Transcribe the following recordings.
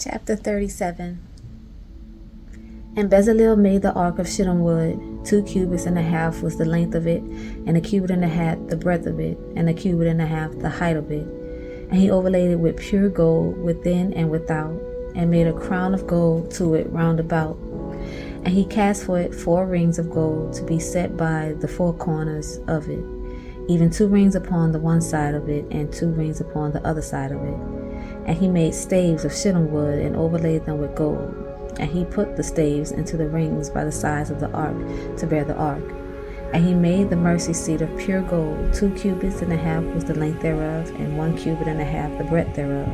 Chapter 37. And Bezalel made the ark of shittim wood. 2 cubits and a half was the length of it, and a cubit and a half the breadth of it, and a cubit and a half the height of it. And he overlaid it with pure gold within and without, and made a crown of gold to it round about. And he cast for it 4 rings of gold to be set by the 4 corners of it, even 2 rings upon the one side of it, and 2 rings upon the other side of it. And he made staves of shittim wood, and overlaid them with gold. And he put the staves into the rings by the sides of the ark to bear the ark. And he made the mercy seat of pure gold. 2 cubits and a half was the length thereof, and 1 cubit and a half the breadth thereof.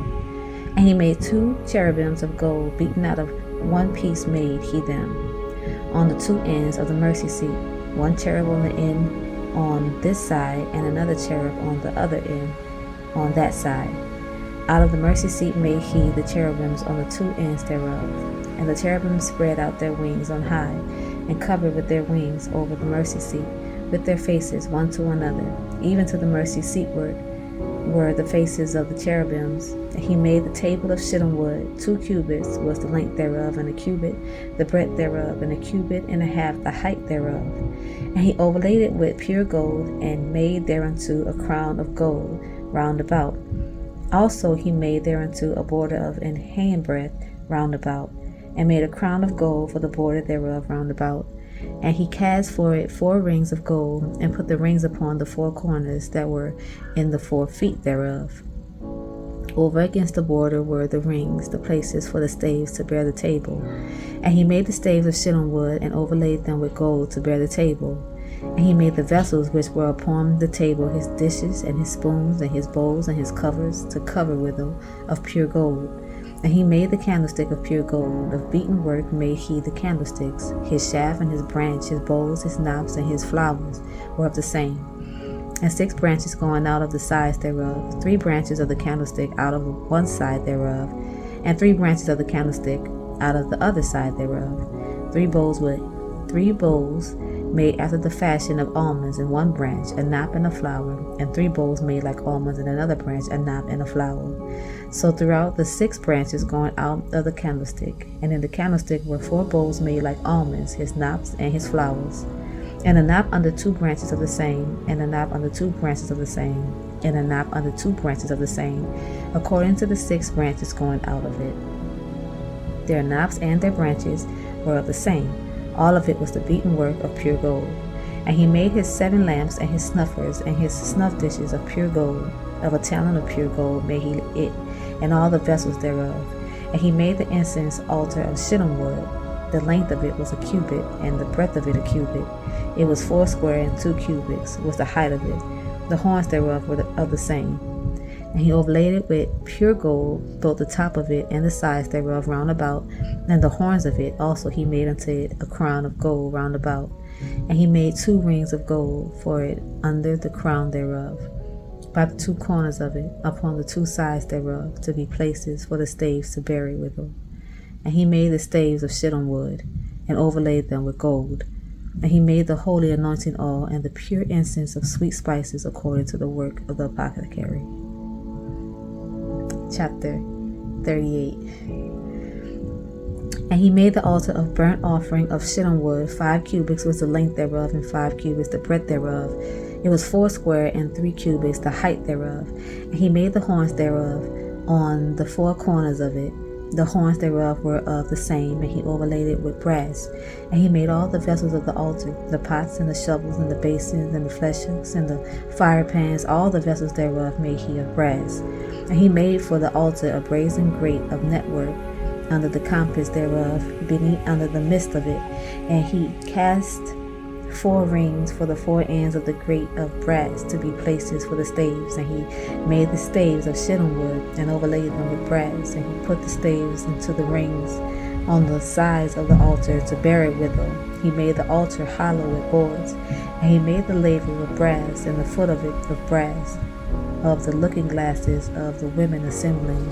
And he made 2 cherubims of gold, beaten out of one piece made he them, on the 2 ends of the mercy seat, 1 cherub on the end on this side, and another cherub on the other end on that side. Out of the mercy seat made he the cherubims on the 2 ends thereof. And the cherubims spread out their wings on high, and covered with their wings over the mercy seat, with their faces one to another, even to the mercy seatward were the faces of the cherubims. And he made the table of shittim wood. 2 cubits was the length thereof, and a cubit the breadth thereof, and a cubit and a half the height thereof. And he overlaid it with pure gold, and made thereunto a crown of gold round about. Also he made thereunto a border of an handbreadth round about, and made a crown of gold for the border thereof round about. And he cast for it 4 rings of gold, and put the rings upon the 4 corners that were in the 4 feet thereof. Over against the border were the rings, the places for the staves to bear the table. And he made the staves of shittim wood, and overlaid them with gold to bear the table. And he made the vessels which were upon the table, his dishes, and his spoons, and his bowls, and his covers, to cover with them, of pure gold. And he made the candlestick of pure gold. Of beaten work made he the candlesticks. His shaft and his branch, his bowls, his knops, and his flowers were of the same. And 6 branches going out of the sides thereof, 3 branches of the candlestick out of one side thereof, and 3 branches of the candlestick out of the other side thereof. 3 bowls made after the fashion of almonds in one branch, a knot and a flower, and 3 bowls made like almonds in another branch, a knot and a flower. So throughout the 6 branches going out of the candlestick, and in the candlestick were 4 bowls made like almonds, his knops and his flowers, and a knot under 2 branches of the same, and a knot under 2 branches of the same, and a knot under 2 branches of the same, according to the 6 branches going out of it. Their knops and their branches were of the same. All of it was the beaten work of pure gold. And he made his 7 lamps, and his snuffers, and his snuff dishes of pure gold. Of a talent of pure gold made he it, and all the vessels thereof. And he made the incense altar of shittim wood. The length of it was a cubit, and the breadth of it a cubit. It was 4 square and 2 cubits was the height of it. The horns thereof were of the same. And he overlaid it with pure gold, both the top of it and the sides thereof round about, and the horns of it also he made unto it a crown of gold round about. And he made 2 rings of gold for it under the crown thereof, by the 2 corners of it, upon the 2 sides thereof, to be places for the staves to bear it withal. And he made the staves of shittim wood, and overlaid them with gold. And he made the holy anointing oil, and the pure incense of sweet spices, according to the work of the apothecary. Chapter 38. And he made the altar of burnt offering of shittim wood. 5 cubits was the length thereof, and 5 cubits the breadth thereof. It was 4 square and 3 cubits the height thereof. And he made the horns thereof on the 4 corners of it. The horns thereof were of the same, and he overlaid it with brass. And he made all the vessels of the altar, the pots and the shovels and the basins and the flesh hooks and the fire pans, all the vessels thereof made he of brass. And he made for the altar a brazen grate of network under the compass thereof, beneath under the midst of it. And he cast 4 rings for the 4 ends of the grate of brass to be places for the staves. And he made the staves of shittim wood, and overlaid them with brass. And he put the staves into the rings on the sides of the altar to bear it withal. He made the altar hollow with boards. And he made the laver of brass, and the foot of it of brass, of the looking glasses of the women assembling,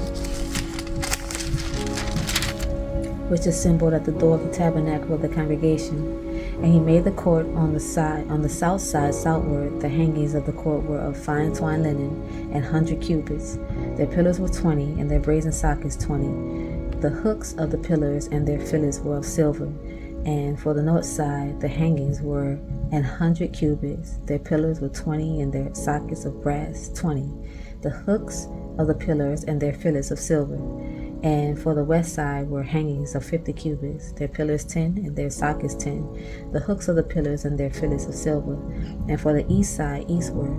which assembled at the door of the tabernacle of the congregation. And he made the court on the south side southward. The hangings of the court were of fine twined linen, 100 cubits. Their pillars were 20, and their brazen sockets 20. The hooks of the pillars and their fillets were of silver, and for the north side the hangings were 100 cubits. Their pillars were 20, and their sockets of brass 20. The hooks of the pillars and their fillets of silver. And for the west side were hangings of 50 cubits, their pillars 10, and their sockets 10. The hooks of the pillars and their fillets of silver. And for the east side eastward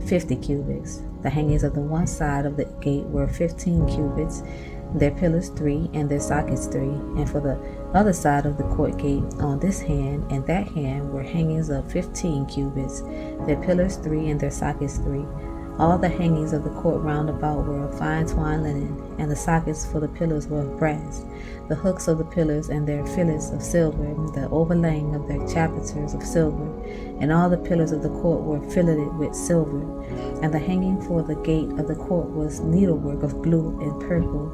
50 cubits. The hangings of the one side of the gate were 15 cubits, their pillars 3, and their sockets 3. And for the other side of the court gate on this hand and that hand were hangings of 15 cubits, their pillars 3, and their sockets 3. All the hangings of the court round about were of fine twined linen, and the sockets for the pillars were of brass. The hooks of the pillars and their fillets of silver, the overlaying of their chapiters of silver, and all the pillars of the court were filleted with silver. And the hanging for the gate of the court was needlework of blue and purple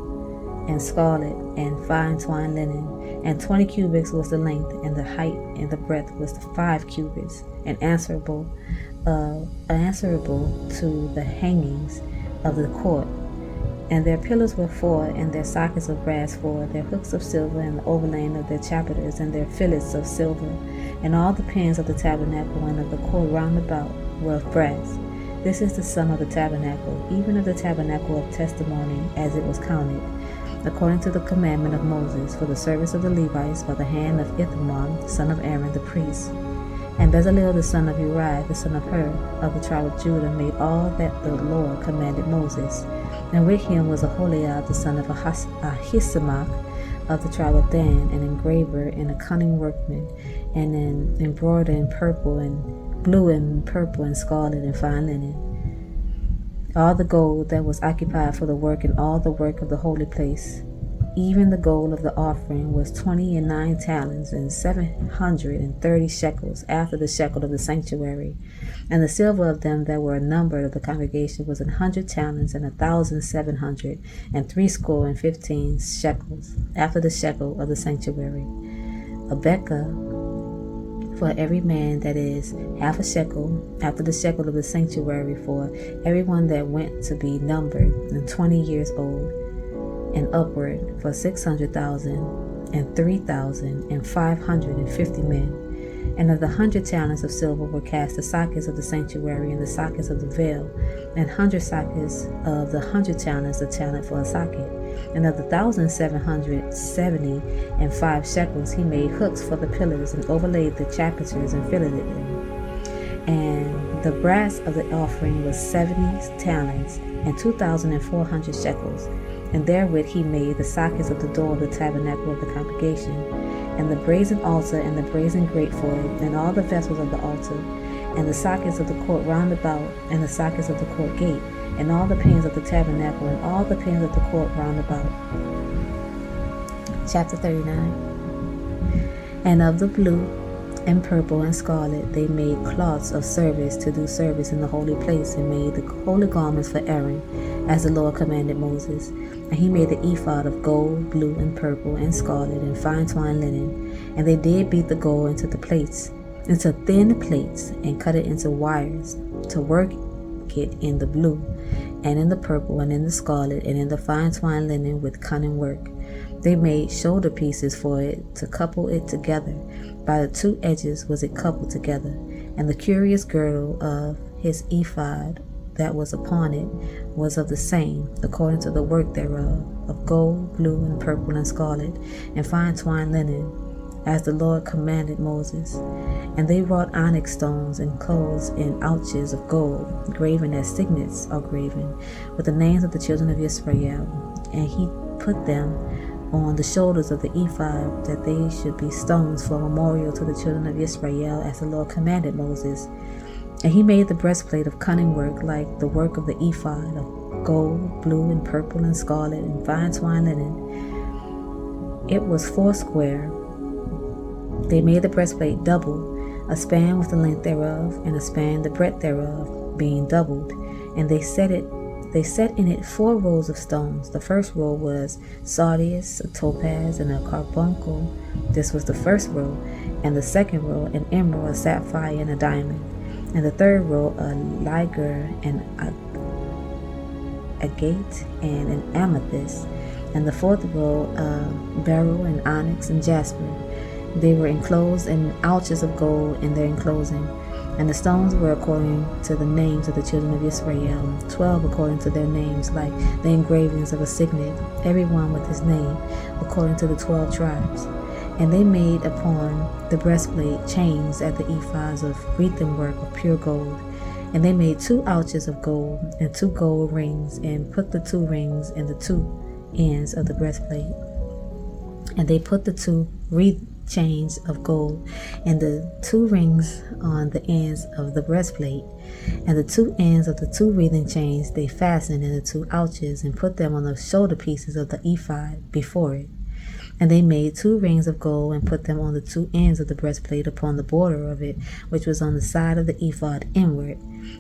and scarlet and fine twined linen, and 20 cubits was the length, and the height and the breadth was 5 cubits, and answerable to the hangings of the court. And their pillars were 4, and their sockets of brass 4, their hooks of silver, and the overlaying of their chapiters, and their fillets of silver. And all the pins of the tabernacle and of the court round about were of brass. This is the sum of the tabernacle, even of the tabernacle of testimony, as it was counted, according to the commandment of Moses, for the service of the Levites by the hand of Ithamar, son of Aaron the priest. And Bezalel the son of Uriah, the son of Hur, of the tribe of Judah, made all that the Lord commanded Moses. And with him was Aholiab the son of Ahisamach, of the tribe of Dan, an engraver and a cunning workman, and an embroiderer in purple and blue and purple and scarlet and fine linen. All the gold that was occupied for the work and all the work of the holy place, even the gold of the offering, was 29 talents and 730 shekels, after the shekel of the sanctuary. And the silver of them that were numbered of the congregation was 100 talents and 1,715 shekels, after the shekel of the sanctuary. A bekah for every man, that is half a shekel, after the shekel of the sanctuary, for everyone that went to be numbered, and 20 years old and upward, for 600,000 and 3,550 men. And of the 100 talents of silver were cast the sockets of the sanctuary and the sockets of the veil, and 100 sockets of the 100 talents, a talent for a socket. And of the 1,775 shekels he made hooks for the pillars, and overlaid the chapiters and filleted them. And the brass of the offering was 70 talents and 2,400 shekels. And therewith he made the sockets of the door of the tabernacle of the congregation, and the brazen altar, and the brazen grate for it, and all the vessels of the altar, and the sockets of the court round about, and the sockets of the court gate, and all the pins of the tabernacle, and all the pins of the court round about. Chapter 39. And of the blue and purple and scarlet they made cloths of service to do service in the holy place, and made the holy garments for Aaron, as the Lord commanded Moses. And he made the ephod of gold, blue, and purple, and scarlet, and fine twined linen. And they did beat the gold into the plates, into thin plates, and cut it into wires, to work it in the blue, and in the purple, and in the scarlet, and in the fine twined linen with cunning work. They made shoulder pieces for it, to couple it together. By the 2 edges was it coupled together. And the curious girdle of his ephod that was upon it was of the same, according to the work thereof, of gold, blue, and purple, and scarlet, and fine twined linen, as the Lord commanded Moses. And they wrought onyx stones enclosed in ouches of gold, graven as signets are graven, with the names of the children of Israel. And he put them on the shoulders of the ephod, that they should be stones for a memorial to the children of Israel, as the Lord commanded Moses. And he made the breastplate of cunning work, like the work of the ephod, of gold, blue, and purple, and scarlet, and fine twined linen. It was 4 square. They made the breastplate double, a span was the length thereof, and a span the breadth thereof, being doubled. And they set in it 4 rows of stones. The first row was sardius, a topaz, and a carbuncle. This was the first row. And the second row, an emerald, a sapphire, and a diamond. And the third row, a ligure, and agate, and an amethyst. and the fourth row beryl and onyx and jasper. They were enclosed in ouches of gold in their enclosing. And the stones were according to the names of the children of Israel, 12 according to their names, like the engravings of a signet, every one with his name, according to the 12 tribes. And they made upon the breastplate chains at the ephods of wreathen work of pure gold. And they made 2 ouches of gold and 2 gold rings, and put the 2 rings in the 2 ends of the breastplate. And they put the 2 wreath chains of gold and the 2 rings on the ends of the breastplate, and the 2 ends of the 2 wreathing chains they fastened in the 2 ouches, and put them on the shoulder pieces of the ephod before it. And they made 2 rings of gold and put them on the 2 ends of the breastplate upon the border of it, which was on the side of the ephod inward.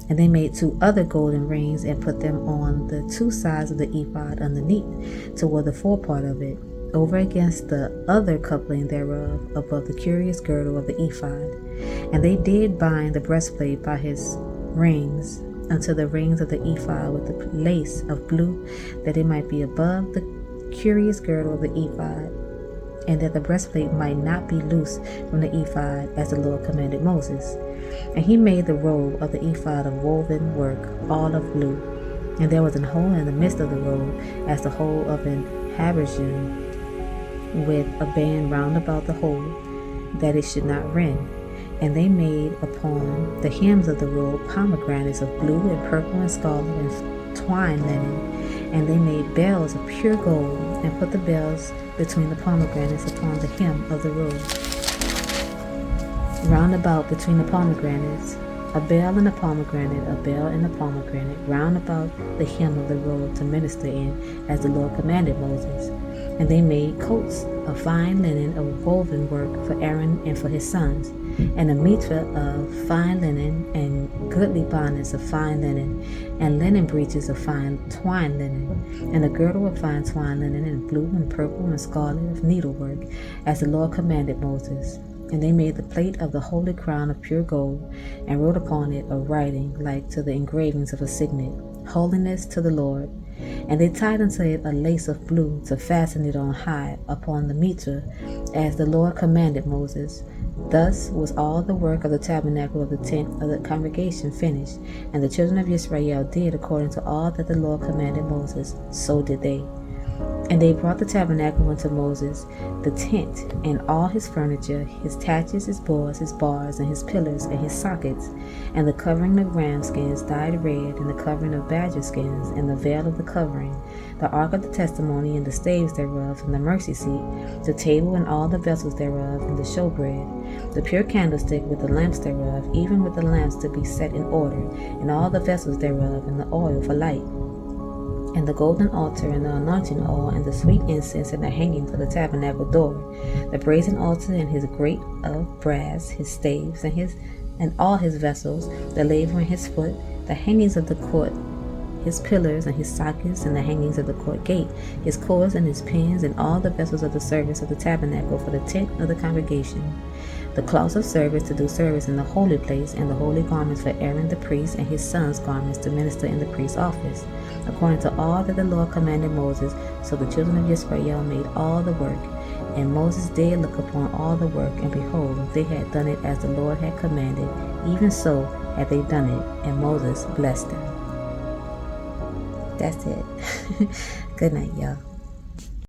And they made 2 other golden rings and put them on the 2 sides of the ephod underneath, toward the forepart of it, over against the other coupling thereof, above the curious girdle of the ephod. And they did bind the breastplate by his rings unto the rings of the ephod with the lace of blue, that it might be above the curious girdle of the ephod, and that the breastplate might not be loose from the ephod, as the Lord commanded Moses. And he made the robe of the ephod of woven work, all of blue. And there was an hole in the midst of the robe, as the hole of an habergeon, with a band round about the hole, that it should not rend. And they made upon the hems of the robe pomegranates of blue and purple and scarlet and twine linen. And they made bells of pure gold, and put the bells between the pomegranates upon the hem of the robe. Round about between the pomegranates, a bell and a pomegranate, a bell and a pomegranate, round about the hem of the robe to minister in, as the Lord commanded Moses. And they made coats of fine linen of woven work for Aaron and for his sons, and a mitre of fine linen, and goodly bonnets of fine linen, and linen breeches of fine twine linen, and a girdle of fine twine linen, and blue and purple and scarlet of needlework, as the Lord commanded Moses. And they made the plate of the holy crown of pure gold, and wrote upon it a writing like to the engravings of a signet, Holiness to the Lord. And they tied unto it a lace of blue, to fasten it on high upon the mitre, as the Lord commanded Moses. Thus was all the work of the tabernacle of the tent of the congregation finished, and the children of Israel did according to all that the Lord commanded Moses, so did they. And they brought the tabernacle unto Moses, the tent, and all his furniture, his taches, his boards, his bars, and his pillars, and his sockets, and the covering of ram skins dyed red, and the covering of badger skins, and the veil of the covering, the ark of the testimony, and the staves thereof, and the mercy seat, the table, and all the vessels thereof, and the showbread, the pure candlestick with the lamps thereof, even with the lamps to be set in order, and all the vessels thereof, and the oil for light, and the golden altar, and the anointing oil, and the sweet incense, and the hanging for the tabernacle door, the brazen altar, and his grate of brass, his staves, and all his vessels, the laver and his foot, the hangings of the court, his pillars and his sockets, and the hangings of the court gate, his cords and his pins, and all the vessels of the service of the tabernacle for the tent of the congregation, the cloths of service to do service in the holy place, and the holy garments for Aaron the priest and his sons' garments to minister in the priest's office, according to all that the Lord commanded Moses. So the children of Israel made all the work. And Moses did look upon all the work, and behold, they had done it as the Lord had commanded, even so had they done it, and Moses blessed them. That's it. Good night, y'all.